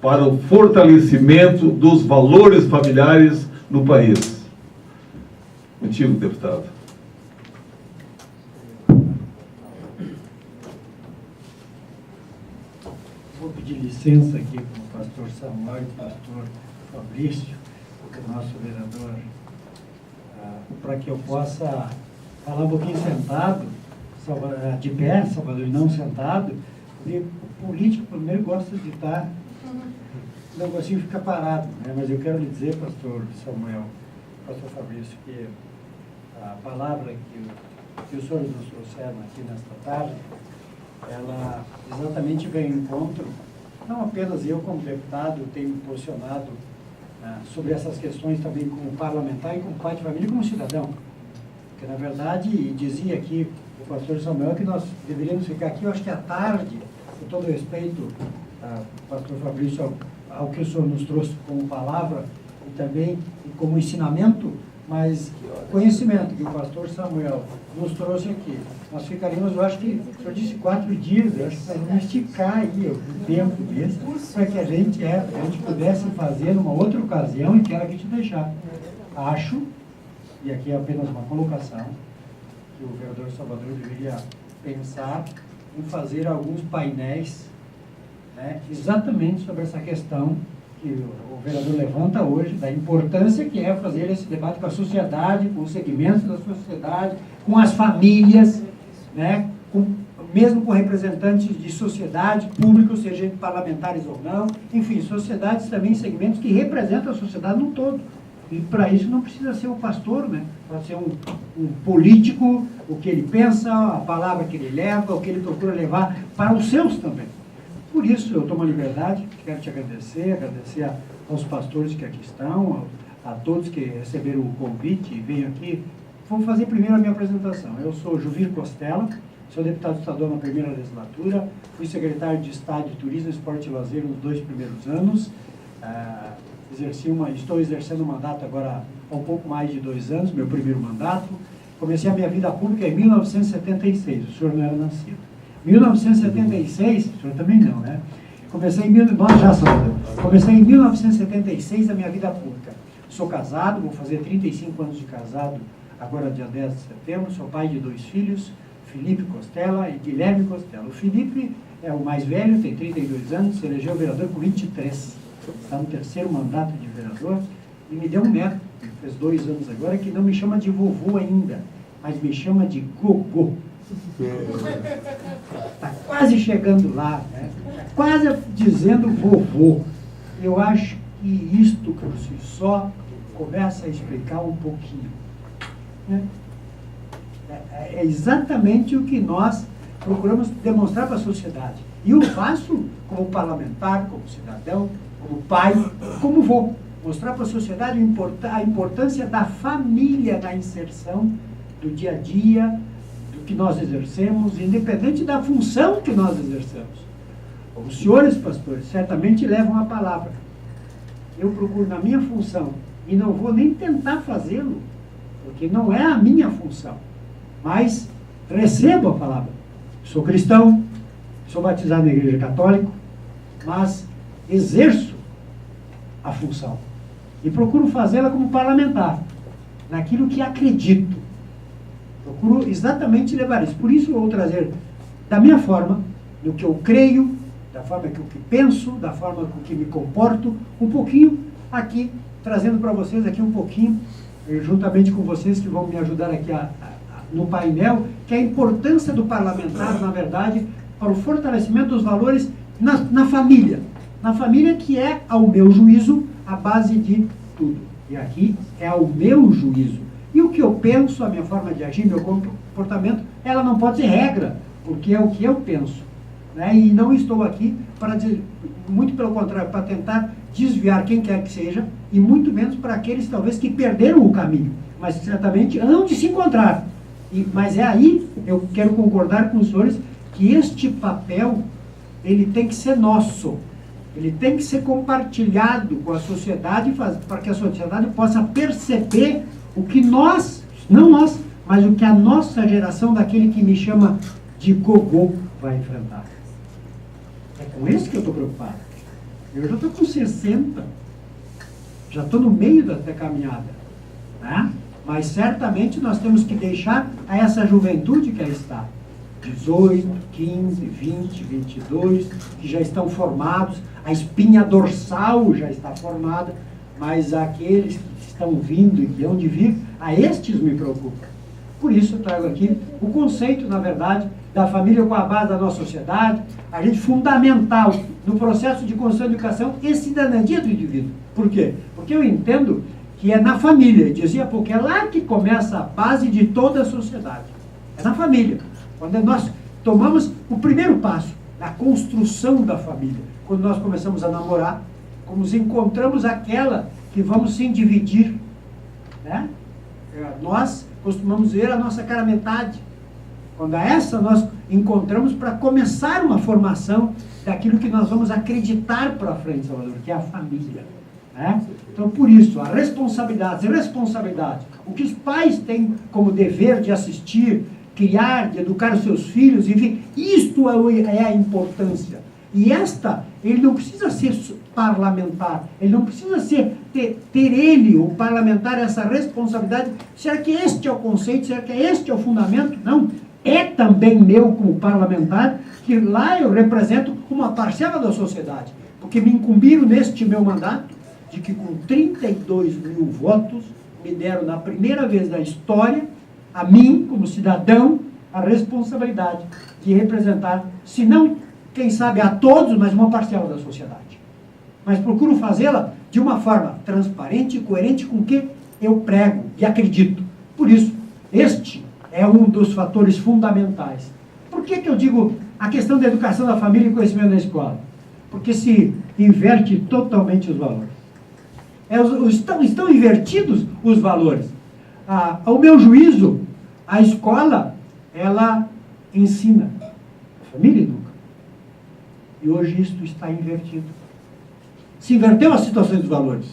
para o fortalecimento dos valores familiares no país. Contigo, deputado. Vou pedir licença aqui para o pastor Samuel e o pastor Fabrício, o nosso vereador, para que eu possa falar um pouquinho sentado, de pé, Salvador, e não sentado, porque o político primeiro gosta de estar, não gosta de ficar parado, né? Mas eu quero lhe dizer, pastor Samuel, pastor Fabrício, que a palavra que os senhores nos trouxeram aqui nesta tarde, ela exatamente vem ao encontro, não apenas eu como deputado tenho me posicionado sobre essas questões também como parlamentar e como pai de família e como cidadão. Porque, na verdade, dizia aqui o pastor Samuel que nós deveríamos ficar aqui, eu acho que à tarde, com todo respeito, pastor Fabrício, ao que o senhor nos trouxe como palavra e também como ensinamento, mas conhecimento que o pastor Samuel nos trouxe aqui. Nós ficaríamos, eu acho que o senhor disse 4 dias, eu acho que nós vamos esticar aí o tempo desse, para que a gente pudesse fazer numa outra ocasião e quero aqui te deixar. Acho, e aqui é apenas uma colocação, que o vereador Salvador deveria pensar em fazer alguns painéis, né, exatamente sobre essa questão que o vereador levanta hoje, da importância que é fazer esse debate com a sociedade, com os segmentos da sociedade, com as famílias, né, mesmo com representantes de sociedade, públicos, sejam parlamentares ou não, enfim, sociedades também, segmentos que representam a sociedade no todo. E para isso não precisa ser um pastor, né? Pode ser um político, o que ele pensa, a palavra que ele leva, o que ele procura levar para os seus também. Por isso, eu tomo a liberdade, quero te agradecer aos pastores que aqui estão, a todos que receberam o convite e veio aqui. Vou fazer primeiro a minha apresentação. Eu sou Juvir Costela, sou deputado estadual na primeira legislatura, fui secretário de Estado de Turismo, Esporte e Lazer nos 2 primeiros anos, estou exercendo o mandato agora há um pouco mais de 2 anos, meu primeiro mandato. Comecei a minha vida pública em 1976, o senhor não era nascido. 1976, o senhor também não, né? Comecei em 1976 a minha vida pública. Sou casado, vou fazer 35 anos de casado, agora dia 10 de setembro, sou pai de 2 filhos, Felipe Costela e Guilherme Costela. O Felipe é o mais velho, tem 32 anos, se elegeu vereador com 23. Está no 3º mandato de vereador e me deu um neto, fez 2 anos agora, que não me chama de vovô ainda, mas me chama de gogô. Está quase chegando lá, né? Tá quase dizendo vovô. Eu acho que isto por si só começa a explicar um pouquinho, né? É exatamente o que nós procuramos demonstrar para a sociedade. E eu faço como parlamentar, como cidadão, como pai, como vô. Mostrar para a sociedade a importância da família na inserção do dia a dia, do que nós exercemos, independente da função que nós exercemos. Os senhores pastores certamente levam a palavra. Eu procuro na minha função, e não vou nem tentar fazê-lo, porque não é a minha função, mas recebo a palavra. Sou cristão, sou batizado na Igreja Católica, mas exerço a função. E procuro fazê-la como parlamentar, naquilo que acredito. Procuro exatamente levar isso. Por isso eu vou trazer da minha forma, do que eu creio, da forma que eu penso, da forma com que me comporto, um pouquinho aqui, trazendo para vocês aqui um pouquinho, juntamente com vocês que vão me ajudar aqui no painel, que é a importância do parlamentar, na verdade, para o fortalecimento dos valores na família. Na família que é, ao meu juízo, a base de tudo. E aqui é ao meu juízo. E o que eu penso, a minha forma de agir, meu comportamento, ela não pode ser regra, porque é o que eu penso, né? E não estou aqui para dizer, muito pelo contrário, para tentar desviar quem quer que seja, e muito menos para aqueles, talvez, que perderam o caminho, mas certamente hão de se encontrar. Mas é aí, eu quero concordar com os senhores, que este papel, ele tem que ser nosso. Ele tem que ser compartilhado com a sociedade, para que a sociedade possa perceber o que nós, não nós, mas o que a nossa geração, daquele que me chama de gogô, vai enfrentar. É com isso que eu estou preocupado. Eu já estou com 60. Já estou no meio da caminhada. Né? Mas certamente nós temos que deixar a essa juventude que aí está. 18, 15, 20, 22, que já estão formados, a espinha dorsal já está formada, mas aqueles que estão vindo e que hão de vir, a estes me preocupa. Por isso eu trago aqui o conceito, na verdade, da família com a base da nossa sociedade, a gente fundamental no processo de construção de educação e cidadania do indivíduo. Por quê? Porque eu entendo que é na família, eu dizia porque é lá que começa a base de toda a sociedade. É na família. Quando nós tomamos o primeiro passo na construção da família, quando nós começamos a namorar, quando nos encontramos aquela que vamos sim dividir, né? Nós costumamos ver a nossa cara metade. Quando a essa nós encontramos para começar uma formação daquilo que nós vamos acreditar para frente, Salvador, que é a família. Né? Então, por isso, a responsabilidade, o que os pais têm como dever de assistir, criar, de educar os seus filhos, enfim, isto é a importância. E ele não precisa ser parlamentar, ele não precisa ter ele, o parlamentar, essa responsabilidade. Será que este é o conceito? Será que este é o fundamento? Não. É também meu como parlamentar, que lá eu represento uma parcela da sociedade. Porque me incumbiram neste meu mandato, de que com 32 mil votos, me deram na primeira vez da história, a mim, como cidadão, a responsabilidade de representar, se não, quem sabe, a todos, mas uma parcela da sociedade. Mas procuro fazê-la de uma forma transparente e coerente com o que eu prego e acredito. Por isso, este é um dos fatores fundamentais. Por que eu digo a questão da educação da família e conhecimento na escola? Porque se inverte totalmente os valores. Estão invertidos os valores. Ao meu juízo, a escola, ela ensina, a família educa. E hoje isto está invertido. Se inverteu a situação dos valores.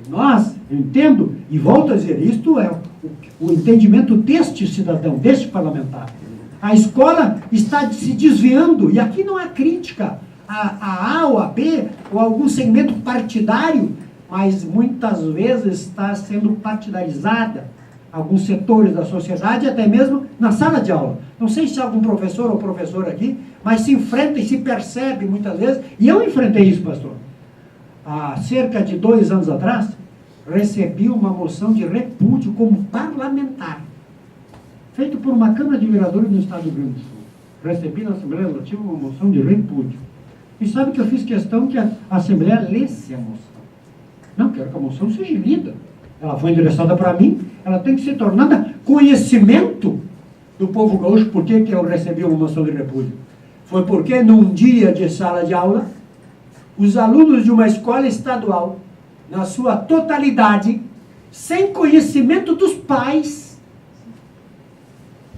E nós, eu entendo, e volto a dizer, isto é o entendimento deste cidadão, deste parlamentar. A escola está se desviando, e aqui não há crítica a A ou a B, ou algum segmento partidário, mas muitas vezes está sendo partidarizada alguns setores da sociedade, até mesmo na sala de aula. Não sei se há algum professor ou professora aqui, mas se enfrenta e se percebe muitas vezes, e eu enfrentei isso, pastor. Há cerca de 2 anos atrás, recebi uma moção de repúdio como parlamentar, feito por uma Câmara de Vereadores no Estado do Rio Grande do Sul. Recebi na Assembleia Legislativa uma moção de repúdio. E sabe que eu fiz questão que a Assembleia lesse a moção. Não, quero que a moção seja lida. Ela foi endereçada para mim, ela tem que ser tornada conhecimento do povo gaúcho. Por que eu recebi uma moção de repúdio? Foi porque num dia de sala de aula, os alunos de uma escola estadual, na sua totalidade, sem conhecimento dos pais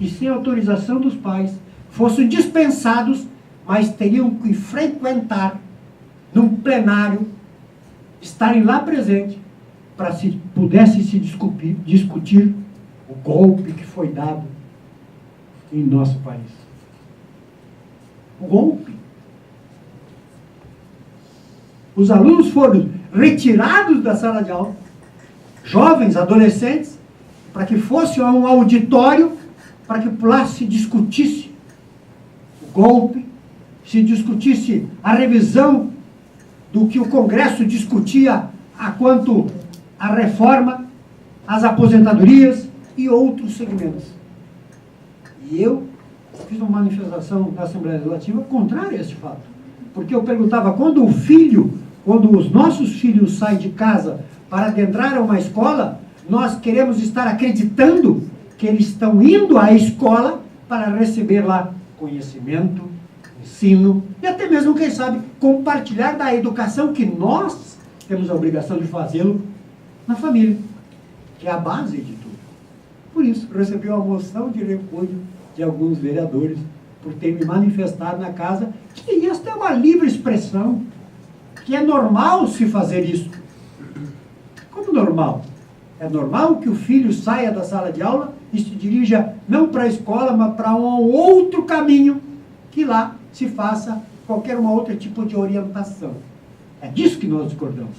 e sem autorização dos pais, fossem dispensados, mas teriam que frequentar num plenário, estarem lá presentes, para se pudesse se discutir o golpe que foi dado em nosso país. O golpe. Os alunos foram retirados da sala de aula, jovens, adolescentes, para que fosse a um auditório, para que lá se discutisse o golpe, se discutisse a revisão do que o Congresso discutia quanto à reforma, as aposentadorias e outros segmentos. E eu fiz uma manifestação na Assembleia Legislativa contrária a este fato. Porque eu perguntava, quando os nossos filhos saem de casa para adentrar a uma escola, nós queremos estar acreditando que eles estão indo à escola para receber lá conhecimento, ensino e até mesmo, quem sabe, compartilhar da educação que nós temos a obrigação de fazê-lo na família, que é a base de tudo. Por isso, recebi uma moção de repúdio de alguns vereadores por ter me manifestado na casa que esta é uma livre expressão, que é normal se fazer isso. Como normal? É normal que o filho saia da sala de aula e se dirija não para a escola, mas para um outro caminho, que lá se faça qualquer outro tipo de orientação. É disso que nós discordamos.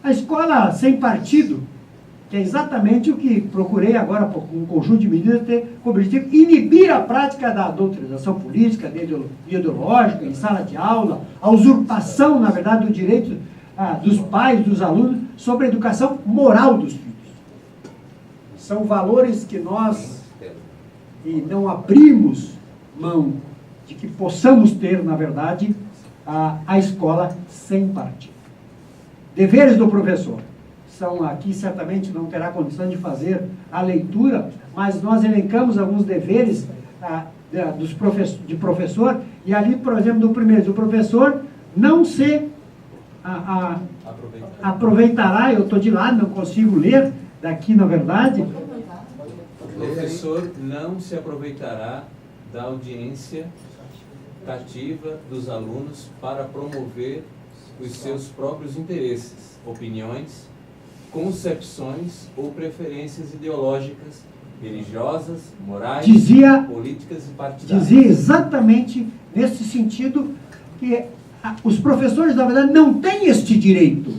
A escola sem partido, que é exatamente o que procurei agora, com um conjunto de medidas, ter como objetivo inibir a prática da doutrinação política, ideológica, em sala de aula, a usurpação, na verdade, do direito dos pais, dos alunos, sobre a educação moral dos filhos. São valores que nós não abrimos mão de que possamos ter, na verdade, a escola sem partido. Deveres do professor. São aqui, certamente não terá condição de fazer a leitura, mas nós elencamos alguns deveres de professor, e ali, por exemplo, do primeiro, do professor não se aproveitará, eu estou de lado, não consigo ler daqui, na verdade. O professor não se aproveitará da audiência cativa dos alunos para promover os seus próprios interesses, opiniões, concepções ou preferências ideológicas, religiosas, morais, políticas e partidárias. Dizia exatamente nesse sentido que os professores, na verdade, não têm este direito.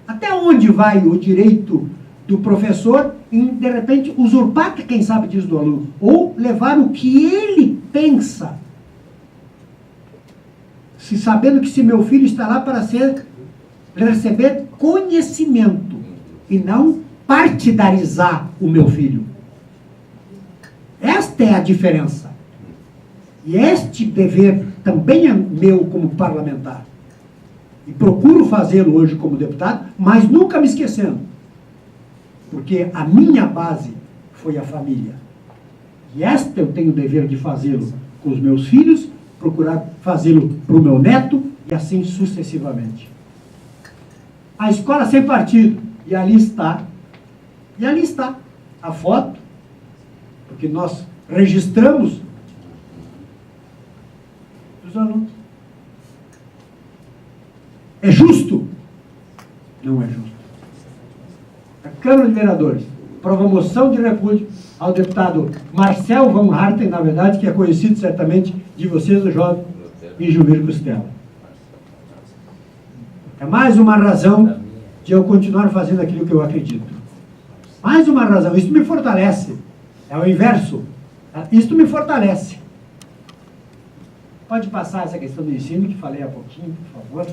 Até onde vai o direito do professor em, de repente, usurpar, quem sabe disso, do aluno, ou levar o que ele pensa, se sabendo que se meu filho está lá para receber conhecimento e não partidarizar o meu filho. Esta é a diferença. E este dever também é meu como parlamentar. E procuro fazê-lo hoje como deputado, mas nunca me esquecendo. Porque a minha base foi a família. E esta eu tenho o dever de fazê-lo com os meus filhos, procurar fazê-lo para o meu neto e assim sucessivamente. A escola sem partido. E ali está a foto, porque nós registramos os alunos. É justo? Não é justo. A Câmara de Vereadores aprova moção de repúdio ao deputado Marcel Van Harten, na verdade, que é conhecido certamente de vocês, o jovem e Juvir Costela. É mais uma razão de eu continuar fazendo aquilo que eu acredito. Mais uma razão. Isso me fortalece. É o inverso. Isso me fortalece. Pode passar essa questão do ensino, que falei há pouquinho, por favor.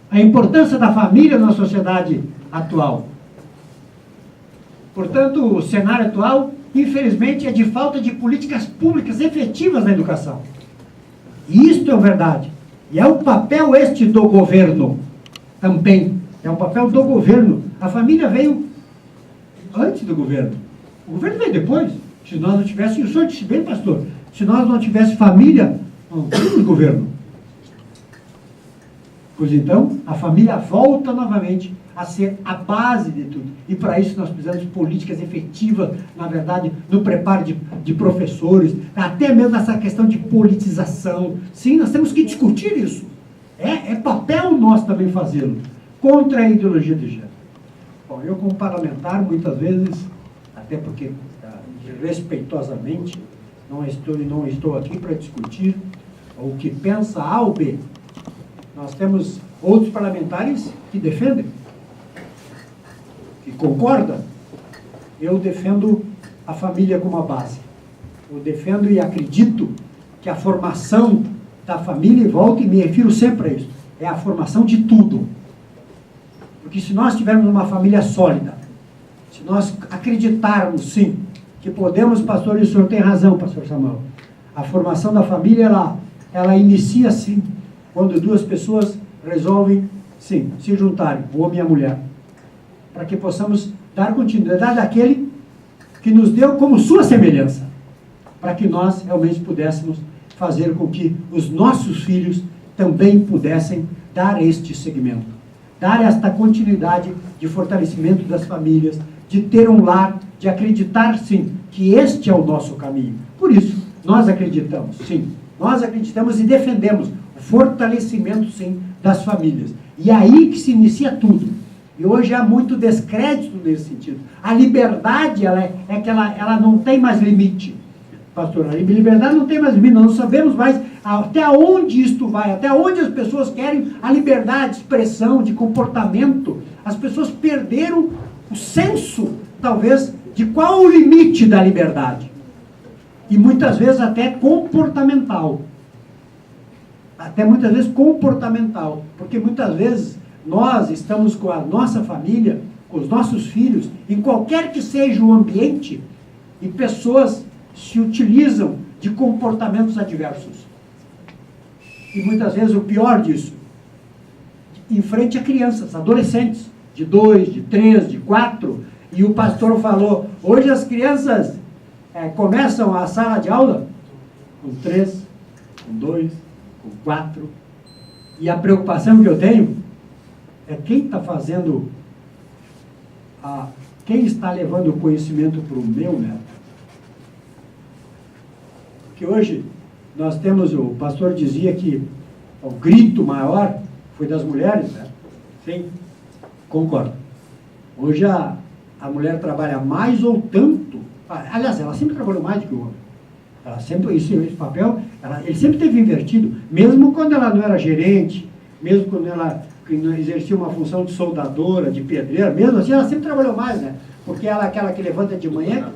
A importância da família na sociedade atual. Portanto, o cenário atual, infelizmente, é de falta de políticas públicas efetivas na educação. E isto é verdade. E é o papel este do governo também. É o papel do governo. A família veio antes do governo. O governo veio depois. Se nós não tivéssemos, o senhor disse bem, pastor, se nós não tivéssemos família, não temos governo. Pois então, a família volta novamente a ser a base de tudo. E para isso nós precisamos de políticas efetivas, na verdade, no preparo de professores, até mesmo nessa questão de politização. Sim, nós temos que discutir isso. É papel nosso também fazê-lo, contra a ideologia de gênero. Bom, eu como parlamentar, muitas vezes, até porque respeitosamente, não estou aqui para discutir o que pensa A ou B. Nós temos outros parlamentares que defendem, que concordam. Eu defendo a família como a base. Eu defendo e acredito que a formação da família, e volto e me refiro sempre a isso, é a formação de tudo. Porque se nós tivermos uma família sólida, se nós acreditarmos, sim, que podemos, pastor, e o senhor tem razão, pastor Samuel, a formação da família, ela inicia, sim, quando duas pessoas resolvem, sim, se juntarem, o homem e a mulher, para que possamos dar continuidade àquele que nos deu como sua semelhança, para que nós realmente pudéssemos fazer com que os nossos filhos também pudessem dar este segmento, dar esta continuidade de fortalecimento das famílias, de ter um lar, de acreditar, sim, que este é o nosso caminho. Por isso, nós acreditamos, sim, nós acreditamos e defendemos o fortalecimento, sim, das famílias. E é aí que se inicia tudo. E hoje há muito descrédito nesse sentido. A liberdade, ela não tem mais limite. pastor, a liberdade não tem mais limite, nós não sabemos mais até onde isto vai, até onde as pessoas querem a liberdade de expressão, de comportamento. As pessoas perderam o senso, talvez, de qual o limite da liberdade. E muitas vezes até comportamental. Até muitas vezes comportamental. Porque muitas vezes nós estamos com a nossa família, com os nossos filhos, em qualquer que seja o ambiente, e pessoas se utilizam de comportamentos adversos. E muitas vezes o pior disso, em frente a crianças, adolescentes, de 2, de 3, de 4, e o pastor falou, hoje as crianças começam a sala de aula com 3, com 2, com 4, e a preocupação que eu tenho é quem está fazendo, quem está levando o conhecimento para o meu neto. Porque hoje nós temos, o pastor dizia que o grito maior foi das mulheres, né? Sim, concordo. Hoje a mulher trabalha mais ou tanto, aliás, ela sempre trabalhou mais do que o homem. Ela sempre, esse papel, ele sempre teve invertido, mesmo quando ela não era gerente, mesmo quando ela exercia uma função de soldadora, de pedreira, mesmo assim, ela sempre trabalhou mais, né? Porque ela é aquela que levanta de manhã.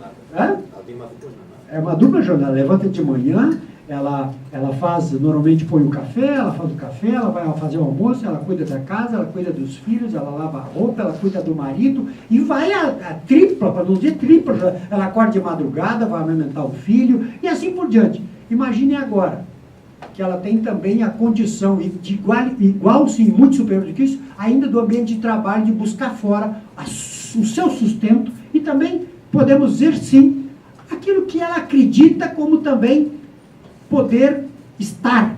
É uma dupla jornada, levanta de manhã, ela faz, normalmente põe o café, ela faz o café, ela vai fazer o almoço, ela cuida da casa, ela cuida dos filhos, ela lava a roupa, ela cuida do marido, e vai a tripla, para não dizer tripla, ela acorda de madrugada, vai amamentar o filho, e assim por diante. Imagine agora, que ela tem também a condição, de igual sim, muito superior do que isso, ainda do ambiente de trabalho, de buscar fora o seu sustento, e também podemos dizer sim, aquilo que ela acredita como também poder estar,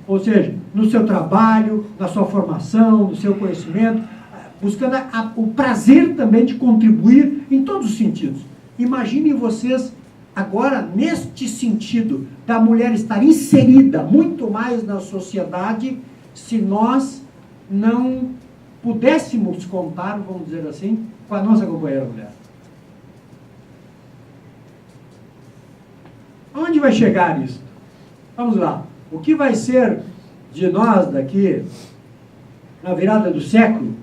ou seja, no seu trabalho, na sua formação, no seu conhecimento, buscando o prazer também de contribuir em todos os sentidos. Imaginem vocês agora, neste sentido, da mulher estar inserida muito mais na sociedade, se nós não pudéssemos contar, vamos dizer assim, com a nossa companheira mulher. Onde vai chegar isso? Vamos lá. O que vai ser de nós daqui na virada do século,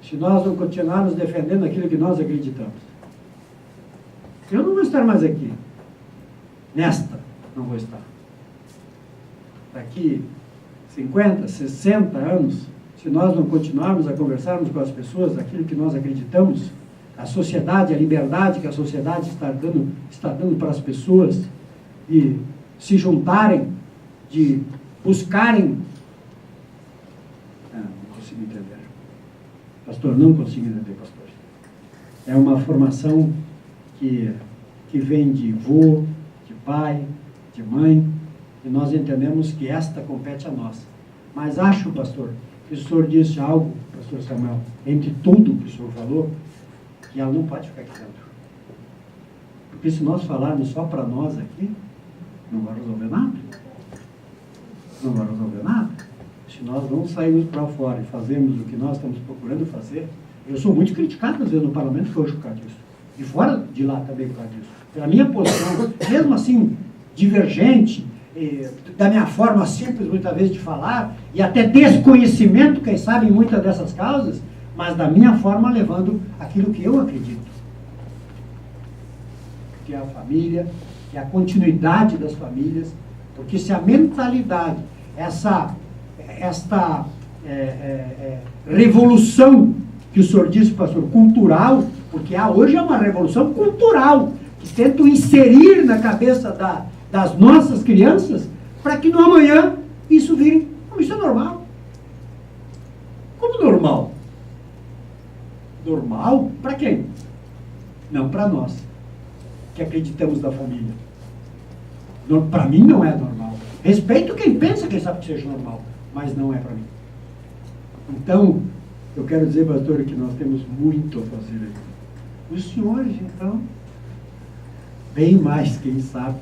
se nós não continuarmos defendendo aquilo que nós acreditamos? Eu não vou estar mais aqui. Nesta, não vou estar. Daqui 50, 60 anos, se nós não continuarmos a conversarmos com as pessoas aquilo que nós acreditamos, a sociedade, a liberdade que a sociedade está dando para as pessoas de se juntarem, de buscarem... não consigo entender. Pastor, não consigo entender, pastor. É uma formação que vem de vô, de pai, de mãe, e nós entendemos que esta compete a nós. Mas acho, pastor, que o senhor disse algo, pastor Samuel, entre tudo que o senhor falou, que ela não pode ficar aqui dentro. Porque se nós falarmos só para nós aqui, não vai resolver nada. Não vai resolver nada. Se nós não sairmos para fora e fazermos o que nós estamos procurando fazer, eu sou muito criticado às vezes no parlamento hoje por causa disso. E fora de lá também por causa disso. Pela minha posição, mesmo assim, divergente, da minha forma simples muitas vezes de falar, e até desconhecimento, quem sabe, em muitas dessas causas, mas da minha forma levando aquilo que eu acredito. Que é a família, que é a continuidade das famílias, porque se a mentalidade, esta revolução que o senhor disse, pastor, cultural, porque hoje é uma revolução cultural, que tenta inserir na cabeça das nossas crianças, para que no amanhã isso vire, como isso é normal. Como normal? Normal? Para quem? Não para nós, que acreditamos na família. Para mim não é normal. Respeito quem pensa, quem sabe que seja normal, mas não é para mim. Então, eu quero dizer, pastor, que nós temos muito a fazer aqui. Os senhores, então, bem mais, quem sabe,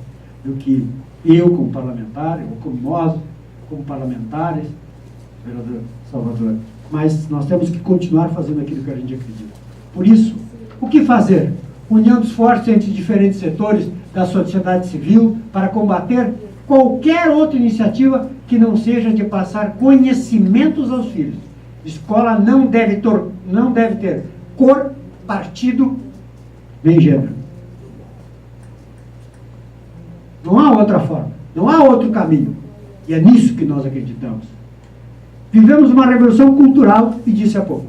do que eu como parlamentar, ou como nós, como parlamentares, vereador Salvador. Mas nós temos que continuar fazendo aquilo que a gente acredita. Por isso, o que fazer? união de esforços entre diferentes setores da sociedade civil para combater qualquer outra iniciativa que não seja de passar conhecimentos aos filhos. Escola não deve ter cor, partido, nem gênero. Não há outra forma, não há outro caminho. E é nisso que nós acreditamos. Vivemos uma revolução cultural, e disse há pouco.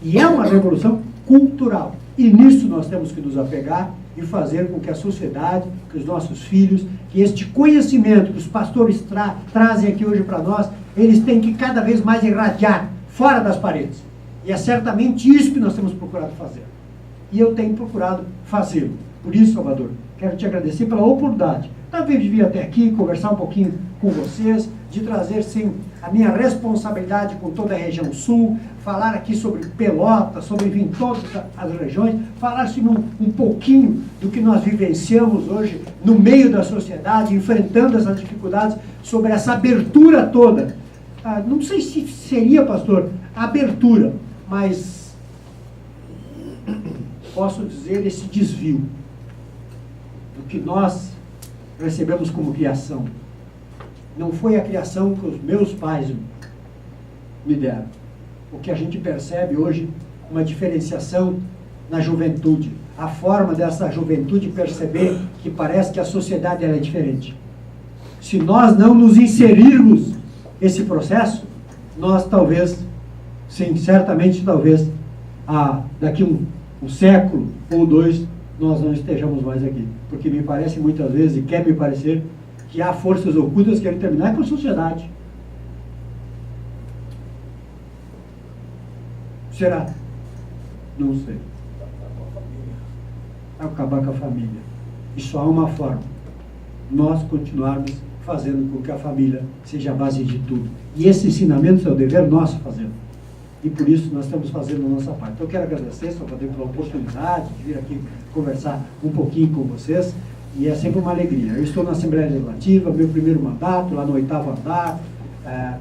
E é uma revolução cultural. E nisso nós temos que nos apegar e fazer com que a sociedade, que os nossos filhos, que este conhecimento que os pastores trazem aqui hoje para nós, eles têm que cada vez mais irradiar fora das paredes. E é certamente isso que nós temos procurado fazer. E eu tenho procurado fazê-lo. Por isso, Salvador, quero te agradecer pela oportunidade de vir até aqui, conversar um pouquinho com vocês, de trazer, sim, a minha responsabilidade com toda a região sul, falar aqui sobre Pelotas, sobre, enfim, todas as regiões, falar assim, um pouquinho do que nós vivenciamos hoje no meio da sociedade, enfrentando essas dificuldades, sobre essa abertura toda. Não sei se seria, pastor, abertura, mas posso dizer esse desvio do que nós recebemos como criação. Não foi a criação que os meus pais me deram. O que a gente percebe hoje, uma diferenciação na juventude. A forma dessa juventude perceber que parece que a sociedade ela é diferente. Se nós não nos inserirmos esse processo, nós talvez, sim, certamente talvez, daqui um século ou dois, nós não estejamos mais aqui. Porque me parece muitas vezes, e quer me parecer, que há forças ocultas que querem terminar com a sociedade. Será? Não sei. Acabar com a família. E só há uma forma. Nós continuarmos fazendo com que a família seja a base de tudo. E esse ensinamento é o dever nosso fazendo. E por isso nós estamos fazendo a nossa parte. Então eu quero agradecer, Salvador, pela oportunidade de vir aqui conversar um pouquinho com vocês. E é sempre uma alegria. Eu estou na Assembleia Legislativa, meu primeiro mandato, lá no 8º andar,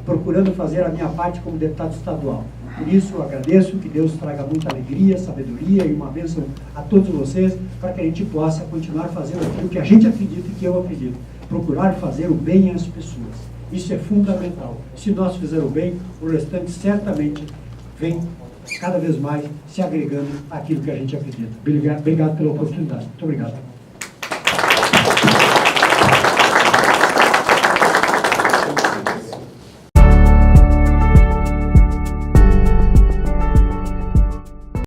procurando fazer a minha parte como deputado estadual. Por isso eu agradeço, que Deus traga muita alegria, sabedoria e uma bênção a todos vocês, para que a gente possa continuar fazendo aquilo que a gente acredita e que eu acredito. Procurar fazer o bem às pessoas. Isso é fundamental. Se nós fizermos o bem, o restante certamente vem cada vez mais se agregando àquilo que a gente acredita. Obrigado pela oportunidade. Muito obrigado.